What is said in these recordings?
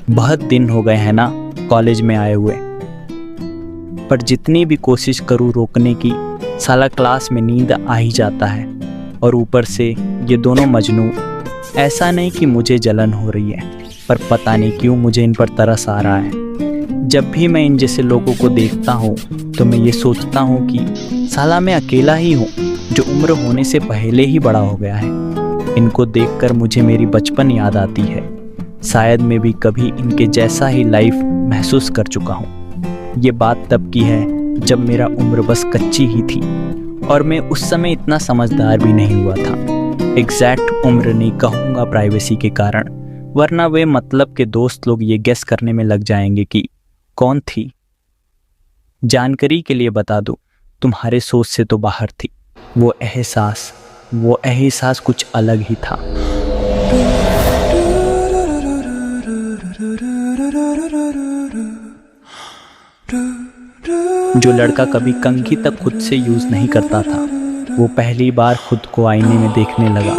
बहुत दिन हो गए हैं ना कॉलेज में आए हुए, पर जितनी भी कोशिश करूँ रोकने की, साला क्लास में नींद आ ही जाता है। और ऊपर से ये दोनों मजनू, ऐसा नहीं कि मुझे जलन हो रही है, पर पता नहीं क्यों मुझे इन पर तरस आ रहा है। जब भी मैं इन जैसे लोगों को देखता हूँ तो मैं ये सोचता हूँ कि साला मैं अकेला ही हूँ जो उम्र होने से पहले ही बड़ा हो गया है। इनको देखकर मुझे मेरी बचपन याद आती है। शायद मैं भी कभी इनके जैसा ही लाइफ महसूस कर चुका हूँ। ये बात तब की है जब मेरा उम्र बस कच्ची ही थी और मैं उस समय इतना समझदार भी नहीं हुआ था। एग्जैक्ट उम्र नहीं कहूँगा प्राइवेसी के कारण, वरना वे मतलब के दोस्त लोग ये गेस करने में लग जाएंगे कि कौन थी। जानकारी के लिए बता दूँ, तुम्हारे सोच से तो बाहर थी। वो एहसास कुछ अलग ही था। जो लड़का कभी कंघी तक खुद से यूज नहीं करता था, वो पहली बार खुद को आईने में देखने लगा।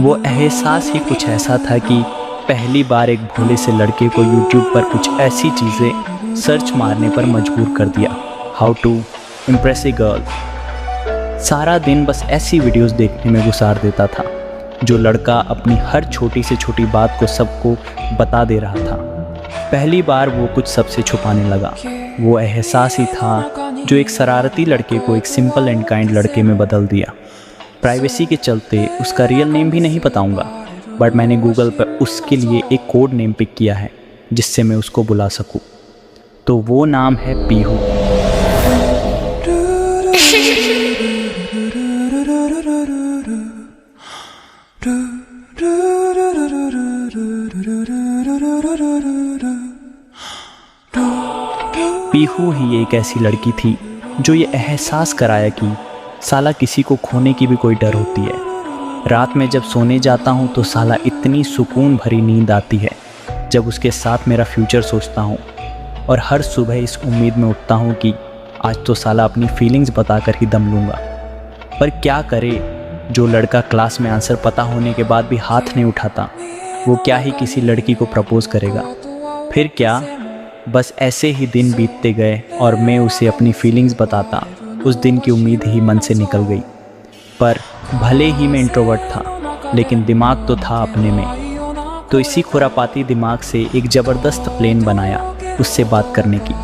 वो एहसास ही कुछ ऐसा था कि पहली बार एक भोले से लड़के को YouTube पर कुछ ऐसी चीज़ें सर्च मारने पर मजबूर कर दिया। How to impress a girl. सारा दिन बस ऐसी वीडियोस देखने में गुजार देता था। जो लड़का अपनी हर छोटी से छोटी बात को सबको बता दे रहा था, पहली बार वो कुछ सबसे छुपाने लगा। वो एहसास ही था जो एक शरारती लड़के को एक सिंपल एंड काइंड लड़के में बदल दिया। प्राइवेसी के चलते उसका रियल नेम भी नहीं बताऊंगा, बट मैंने गूगल पर उसके लिए एक कोड नेम पिक किया है जिससे मैं उसको बुला सकूं। तो वो नाम है पीहू। पीहू ही एक ऐसी लड़की थी जो ये एहसास कराया कि साला किसी को खोने की भी कोई डर होती है। रात में जब सोने जाता हूँ तो साला इतनी सुकून भरी नींद आती है जब उसके साथ मेरा फ्यूचर सोचता हूँ, और हर सुबह इस उम्मीद में उठता हूँ कि आज तो साला अपनी फीलिंग्स बताकर ही दम लूँगा। पर क्या करे, जो लड़का क्लास में आंसर पता होने के बाद भी हाथ नहीं उठाता, वो क्या ही किसी लड़की को प्रपोज करेगा। फिर क्या, बस ऐसे ही दिन बीतते गए और मैं उसे अपनी फीलिंग्स बताता। उस दिन की उम्मीद ही मन से निकल गई। पर भले ही मैं इंट्रोवर्ट था, लेकिन दिमाग तो था अपने में। तो इसी खुरापाती दिमाग से एक ज़बरदस्त प्लान बनाया उससे बात करने की।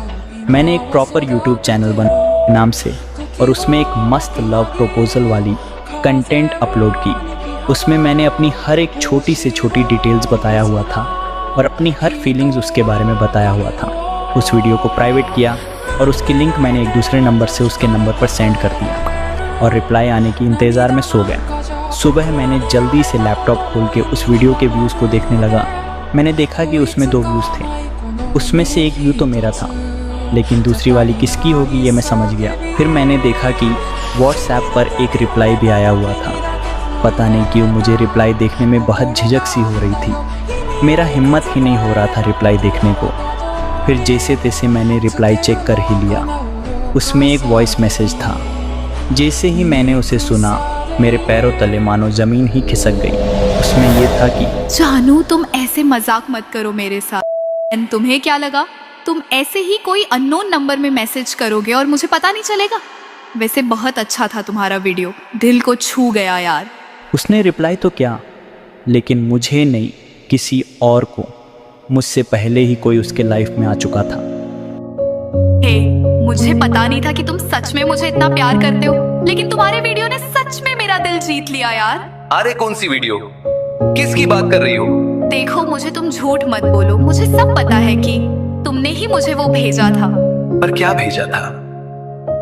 मैंने एक प्रॉपर यूट्यूब चैनल बनाया नाम से, और उसमें एक मस्त लव प्रपोजल वाली कंटेंट अपलोड की। उसमें मैंने अपनी हर एक छोटी से छोटी डिटेल्स बताया हुआ था और अपनी हर फीलिंग्स उसके बारे में बताया हुआ था। उस वीडियो को प्राइवेट किया और उसकी लिंक मैंने एक दूसरे नंबर से उसके नंबर पर सेंड कर दिया और रिप्लाई आने की इंतज़ार में सो गया। सुबह मैंने जल्दी से लैपटॉप खोल के उस वीडियो के व्यूज़ को देखने लगा। मैंने देखा कि उसमें 2 व्यूज़ थे। उसमें से एक व्यू तो मेरा था, लेकिन दूसरी वाली किसकी होगी ये मैं समझ गया। फिर मैंने देखा कि व्हाट्सएप पर एक रिप्लाई भी आया हुआ था। पता नहीं क्यों मुझे रिप्लाई देखने में बहुत झिझक सी हो रही थी। मेरा हिम्मत ही नहीं हो रहा था रिप्लाई देखने को। फिर जैसे तैसे मैंने रिप्लाई चेक कर ही लिया। उसमें एक वॉइस मैसेज था। जैसे ही मैंने उसे सुना, मेरे पैरों तले मानो ज़मीन ही खिसक गई। उसमें ये था कि जानू, तुम ऐसे मजाक मत करो मेरे साथ। तुम्हें क्या लगा तुम ऐसे ही कोई अननोन नंबर में मैसेज करोगे और मुझे पता नहीं चलेगा? वैसे बहुत अच्छा था तुम्हारा वीडियो, दिल को छू गया यार। उसने रिप्लाई तो क्या, लेकिन मुझे नहीं, किसी और को। मुझसे पहले ही कोई उसके लाइफ में आ चुका था। हे, मुझे पता नहीं था कि तुम सच में मुझे इतना प्यार करते हो, लेकिन तुम्हारे वीडियो ने सच में मेरा दिल जीत लिया यार। अरे कौन सी वीडियो, किसकी बात कर रही हो? देखो, मुझे तुम झूठ मत बोलो, मुझे सब पता है कि तुमने ही मुझे वो भेजा था। पर क्या भेजा था,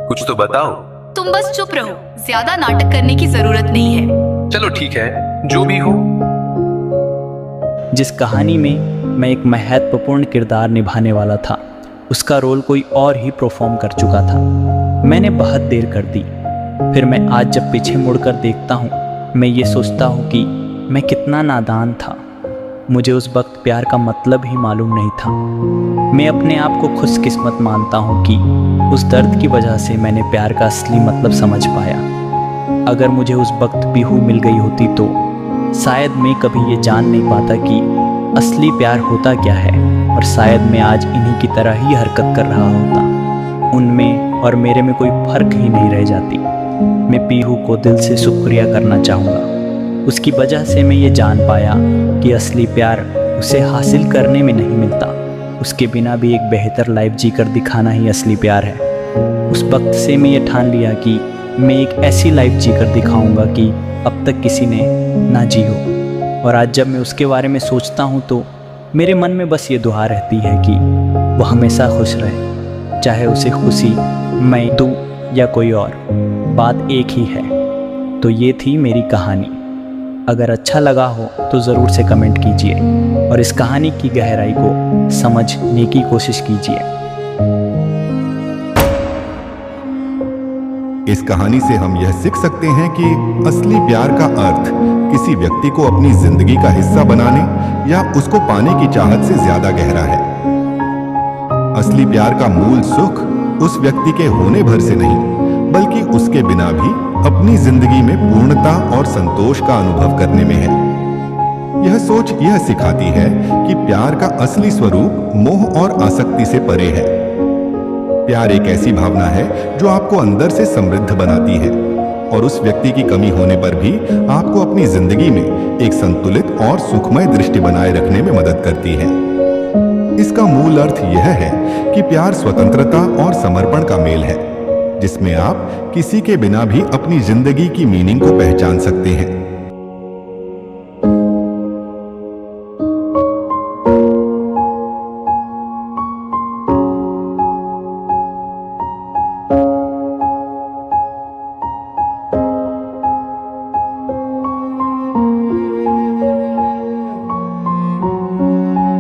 कुछ तो बताओ। तुम बस चुप रहो, ज्यादा नाटक करने की जरूरत नहीं है। चलो ठीक है, जो भी हो। जिस कहानी में मैं एक महत्वपूर्ण किरदार निभाने वाला था, उसका रोल कोई और ही परफॉर्म कर चुका था। मैंने बहुत देर कर दी। फिर मैं आज जब पीछे मुड़कर देखता हूँ, मैं ये सोचता हूँ कि मैं कितना नादान था। मुझे उस वक्त प्यार का मतलब ही मालूम नहीं था। मैं अपने आप को खुशकिस्मत मानता हूँ कि उस दर्द की वजह से मैंने प्यार का असली मतलब समझ पाया। अगर मुझे उस वक्त पीहू मिल गई होती तो शायद मैं कभी ये जान नहीं पाता कि असली प्यार होता क्या है, और शायद मैं आज इन्हीं की तरह ही हरकत कर रहा होता। उनमें और मेरे में कोई फ़र्क ही नहीं रह जाती। मैं पीहू को दिल से शुक्रिया करना चाहूँगा। उसकी वजह से मैं ये जान पाया कि असली प्यार उसे हासिल करने में नहीं मिलता, उसके बिना भी एक बेहतर लाइफ जीकर दिखाना ही असली प्यार है। उस वक्त से मैं ये ठान लिया कि मैं एक ऐसी लाइफ जीकर दिखाऊंगा कि अब तक किसी ने ना जी हो। और आज जब मैं उसके बारे में सोचता हूँ तो मेरे मन में बस ये दुआ रहती है कि वो हमेशा खुश रहे, चाहे उसे खुशी मैं दूँ या कोई और, बात एक ही है। तो ये थी मेरी कहानी। अगर अच्छा लगा हो तो ज़रूर से कमेंट कीजिए और इस कहानी की गहराई को समझने की कोशिश कीजिए। इस कहानी से हम यह सीख सकते हैं कि असली प्यार का अर्थ किसी व्यक्ति को अपनी जिंदगी का हिस्सा बनाने या उसको पाने की चाहत से ज्यादा गहरा है। असली प्यार का मूल सुख उस व्यक्ति के होने भर से नहीं, बल्कि उसके बिना भी अपनी जिंदगी में पूर्णता और संतोष का अनुभव करने में है। यह सोच यह सिखाती है कि प्यार का असली स्वरूप मोह और आसक्ति से परे है। प्यार एक ऐसी भावना है जो आपको अंदर से समृद्ध बनाती है और उस व्यक्ति की कमी होने पर भी आपको अपनी जिंदगी में एक संतुलित और सुखमय दृष्टि बनाए रखने में मदद करती है। इसका मूल अर्थ यह है कि प्यार स्वतंत्रता और समर्पण का मेल है, जिसमें आप किसी के बिना भी अपनी जिंदगी की मीनिंग को पहचान सकते हैं।